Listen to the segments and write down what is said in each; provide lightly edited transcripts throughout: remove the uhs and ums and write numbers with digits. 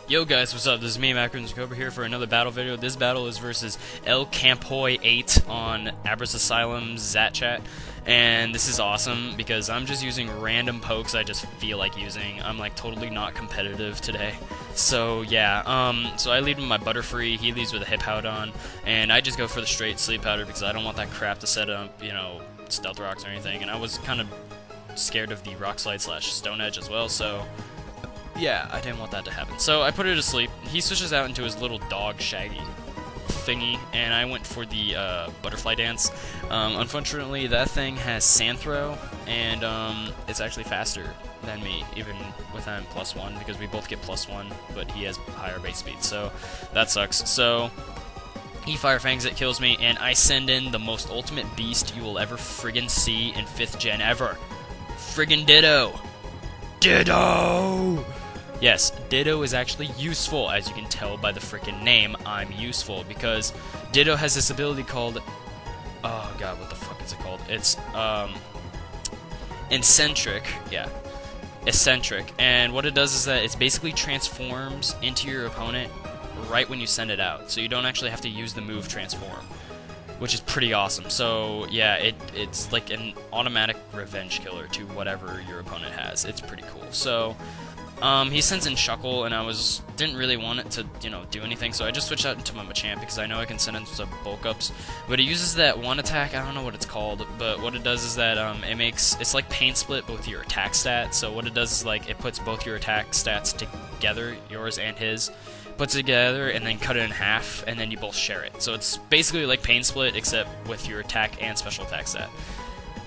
Yo guys, what's up? This is me, MapCRim here for another battle video. This battle is versus LCampoy8 on Abras Asylum's Zatchat. And this is awesome because I'm just using random pokes I just feel like using. I'm like totally not competitive today. So yeah, so I lead with my Butterfree, he leads with a Hip Howdon, and I just go for the straight Sleep Powder because I don't want that crap to set up, you know, Stealth Rocks or anything. And I was kind of scared of the Rock Slide / Stone Edge as well, so yeah, I didn't want that to happen. So I put her to sleep. He switches out into his little dog Shaggy thingy, and I went for the Butterfly Dance. Unfortunately, that thing has Sand Throw, and it's actually faster than me, even with him +1, because we both get +1, but he has higher base speed, so that sucks. So he Fire Fangs it, kills me, and I send in the most ultimate beast you will ever friggin' see in 5th gen ever. Friggin' Ditto! Ditto! Yes, Ditto is actually useful, as you can tell by the frickin' name. I'm useful, because Ditto has this ability called, oh god, what the fuck is it called? It's, Eccentric, yeah, Eccentric, and what it does is that it basically transforms into your opponent right when you send it out, so you don't actually have to use the move Transform, which is pretty awesome. So yeah, it's like an automatic revenge killer to whatever your opponent has. It's pretty cool. So he sends in Shuckle, and I didn't really want it to, you know, do anything, so I just switched out into my Machamp because I know I can send in some bulk ups. But it uses that one attack, I don't know what it's called, but what it does is that it's like Pain Split but with your attack stats. So what it does is like it puts both your attack stats together, yours and his, puts it together and then cut it in half, and then you both share it. So it's basically like Pain Split except with your attack and special attack stat.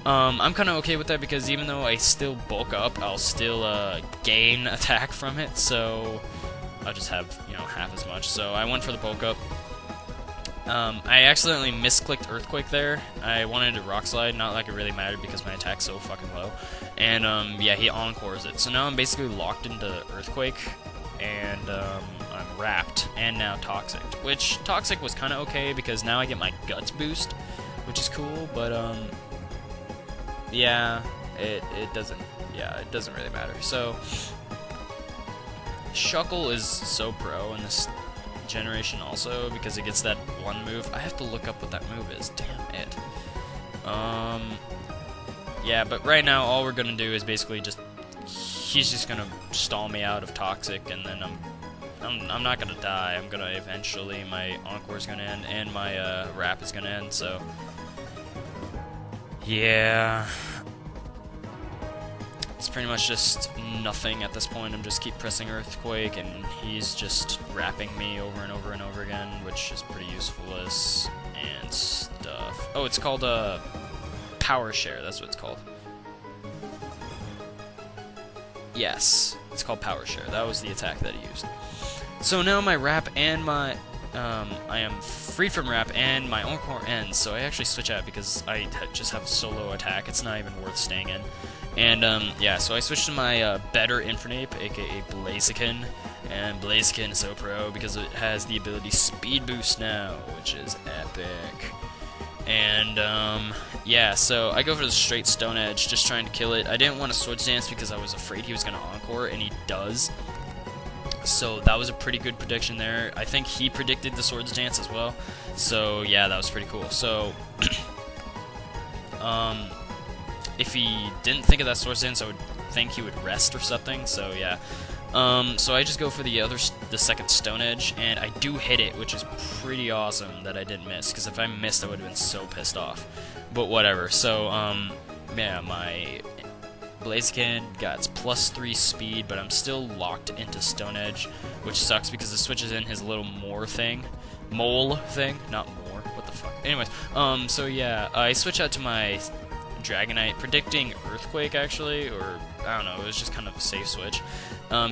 I'm kind of okay with that because even though I still bulk up, I'll still gain attack from it, so I'll just have, you know, half as much. So I went for the bulk up. I accidentally misclicked Earthquake there. I wanted to Rock Slide, not like it really mattered because my attack's so fucking low. And yeah, he Encores it. So now I'm basically locked into Earthquake, and I'm Wrapped, and now Toxic. Which, Toxic was kind of okay because now I get my Guts boost, which is cool, but yeah, it doesn't really matter. So Shuckle is so pro in this generation also because it gets that one move. I have to look up what that move is. Damn it. Yeah, but right now all we're gonna do is basically he's just gonna stall me out of Toxic, and then I'm not gonna die. I'm gonna eventually, my Encore's gonna end and my Wrap is gonna end. So yeah, it's pretty much just nothing at this point. I'm just keep pressing Earthquake, and he's just wrapping me over and over and over again, which is pretty useful and stuff. Oh, it's called Power Share. That's what it's called. Yes, it's called Power Share. That was the attack that he used. So now my Wrap and my I am free from Wrap and my Encore ends, so I actually switch out because I just have solo attack. It's not even worth staying in. And yeah, so I switched to my better Infernape, aka Blaziken, and Blaziken is so pro because it has the ability Speed Boost now, which is epic. And yeah, so I go for the straight Stone Edge, just trying to kill it. I didn't want to Swords Dance because I was afraid he was going to Encore, and he does. So that was a pretty good prediction there. I think he predicted the Swords Dance as well. So yeah, that was pretty cool. So if he didn't think of that Swords Dance, I would think he would rest or something. So yeah. So I just go for the second Stone Edge, and I do hit it, which is pretty awesome that I didn't miss, because if I missed I would have been so pissed off. But whatever. So yeah, my Blaziken got +3 speed, but I'm still locked into Stone Edge, which sucks because it switches in his little mole thing, not more, what the fuck. Anyways, so yeah, I switch out to my Dragonite, predicting Earthquake actually, or I don't know, it was just kind of a safe switch.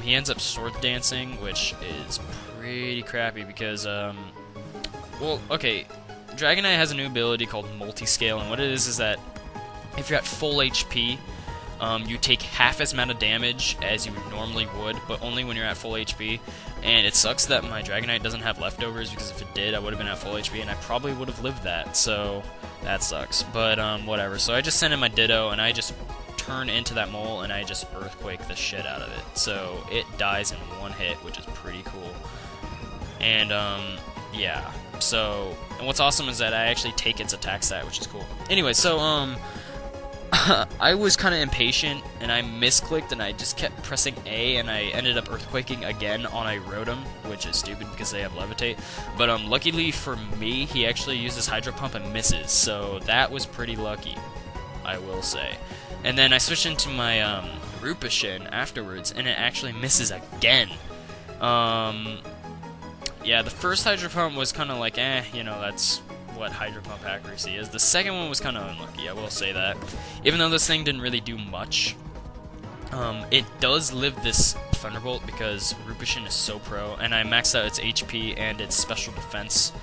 He ends up Sword Dancing, which is pretty crappy because, well, okay, Dragonite has a new ability called Multiscale, and what it is that if you're at full HP, you take half as amount of damage as you normally would, but only when you're at full HP. And it sucks that my Dragonite doesn't have leftovers, because if it did, I would have been at full HP, and I probably would have lived that, so that sucks. But, whatever. So I just send in my Ditto, and I just turn into that mole, and I just earthquake the shit out of it. So it dies in one hit, which is pretty cool. And yeah. So, and what's awesome is that I actually take its attack stat, which is cool. Anyway, so I was kind of impatient, and I misclicked, and I just kept pressing A, and I ended up earthquaking again on a Rotom, which is stupid because they have Levitate. But luckily for me, he actually uses Hydro Pump and misses, so that was pretty lucky, I will say. And then I switched into my Rupeshin afterwards, and it actually misses again. Yeah, the first Hydro Pump was kind of like, you know, that's what Hydro Pump accuracy is. The second one was kind of unlucky, I will say that. Even though this thing didn't really do much, it does live this Thunderbolt because Rupeshin is so pro, and I maxed out its HP and its special defense.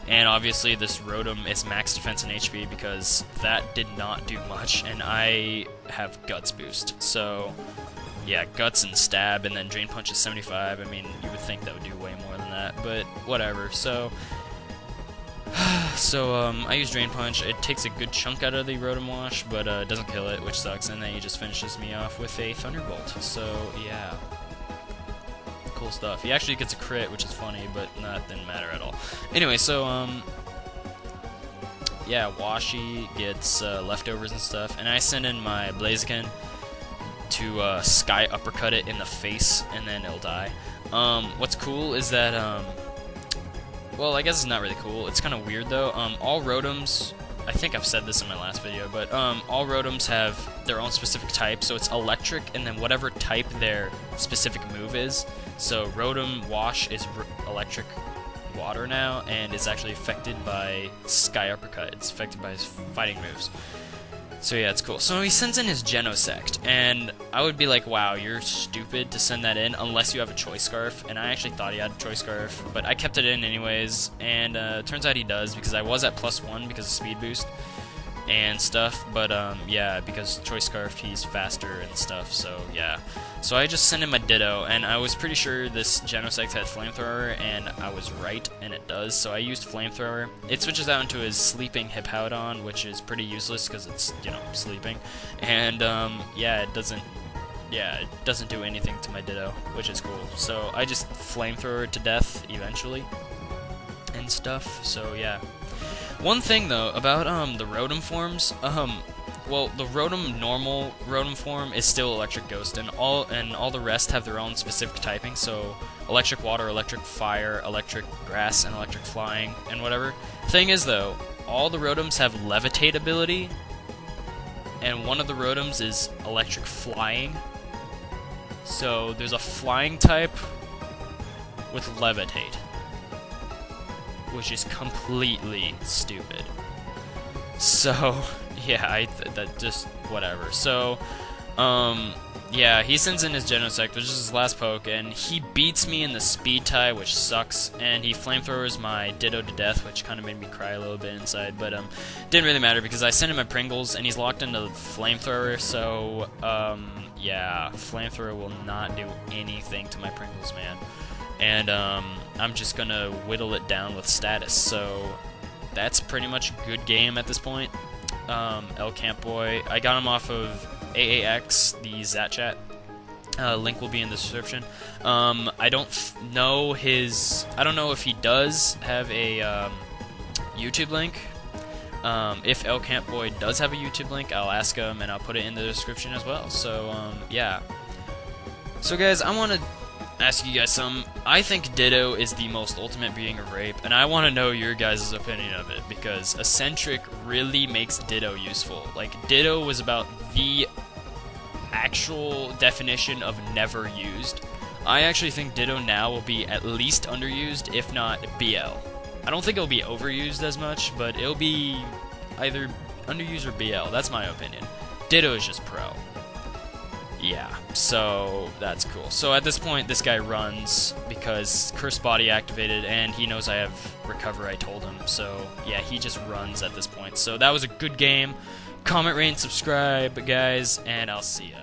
And obviously this Rotom is max defense and HP because that did not do much, and I have Guts boost. So, yeah, Guts and Stab, and then Drain Punch is 75. I mean, you would think that would do way more than that, but whatever. So, I use Drain Punch. It takes a good chunk out of the Rotom Wash, but it doesn't kill it, which sucks, and then he just finishes me off with a Thunderbolt. So, yeah. Cool stuff. He actually gets a crit, which is funny, but that didn't matter at all. Anyway, so, yeah, Washi gets leftovers and stuff, and I send in my Blaziken to Sky Uppercut it in the face, and then it'll die. What's cool is that, well, I guess it's not really cool. It's kind of weird, though. All Rotoms, I think I've said this in my last video, but all Rotoms have their own specific type, so it's electric, and then whatever type their specific move is. So Rotom Wash is electric water now, and is actually affected by Sky Uppercut. It's affected by his fighting moves. So yeah, it's cool. So he sends in his Genosect, and I would be like, wow, you're stupid to send that in unless you have a Choice Scarf, and I actually thought he had a Choice Scarf, but I kept it in anyways, and turns out he does, because I was at +1 because of Speed Boost and stuff, but yeah, because Choice Scarf, he's faster and stuff, so yeah. So I just sent in my Ditto, and I was pretty sure this Genosect had Flamethrower, and I was right, and it does, so I used Flamethrower. It switches out into his Sleeping Hippowdon, which is pretty useless because it's, you know, sleeping, and yeah, it doesn't do anything to my Ditto, which is cool. So I just Flamethrower it to death eventually and stuff, so yeah. One thing though about the Rotom forms, well, the normal Rotom form is still Electric Ghost, and all the rest have their own specific typing. So Electric Water, Electric Fire, Electric Grass, and Electric Flying, and whatever. Thing is though, all the Rotoms have Levitate ability, and one of the Rotoms is Electric Flying. So there's a Flying type with Levitate, which is completely stupid. So, yeah, that just, whatever. So, yeah, he sends in his Genosect, which is his last poke, and he beats me in the speed tie, which sucks, and he Flamethrowers my Ditto to death, which kind of made me cry a little bit inside, but, didn't really matter, because I sent him my Pringles, and he's locked into the Flamethrower, so, yeah, Flamethrower will not do anything to my Pringles, man. And I'm just gonna whittle it down with status. So that's pretty much a good game at this point. LCampoy, I got him off of AAX, the Zatchat. Link will be in the description. I don't know if he does have a YouTube link. If LCampoy does have a YouTube link, I'll ask him and I'll put it in the description as well. So yeah. So guys, I want to ask you guys something. I think Ditto is the most ultimate being of rape, and I want to know your guys' opinion of it, because Eccentric really makes Ditto useful. Like, Ditto was about the actual definition of never used. I actually think Ditto now will be at least underused, if not BL. I don't think it'll be overused as much, but it'll be either underused or BL. That's my opinion. Ditto is just pro. Yeah, so that's cool. So at this point, this guy runs because Cursed Body activated, and he knows I have Recover, I told him. So yeah, he just runs at this point. So that was a good game. Comment, rate, and subscribe, guys, and I'll see ya.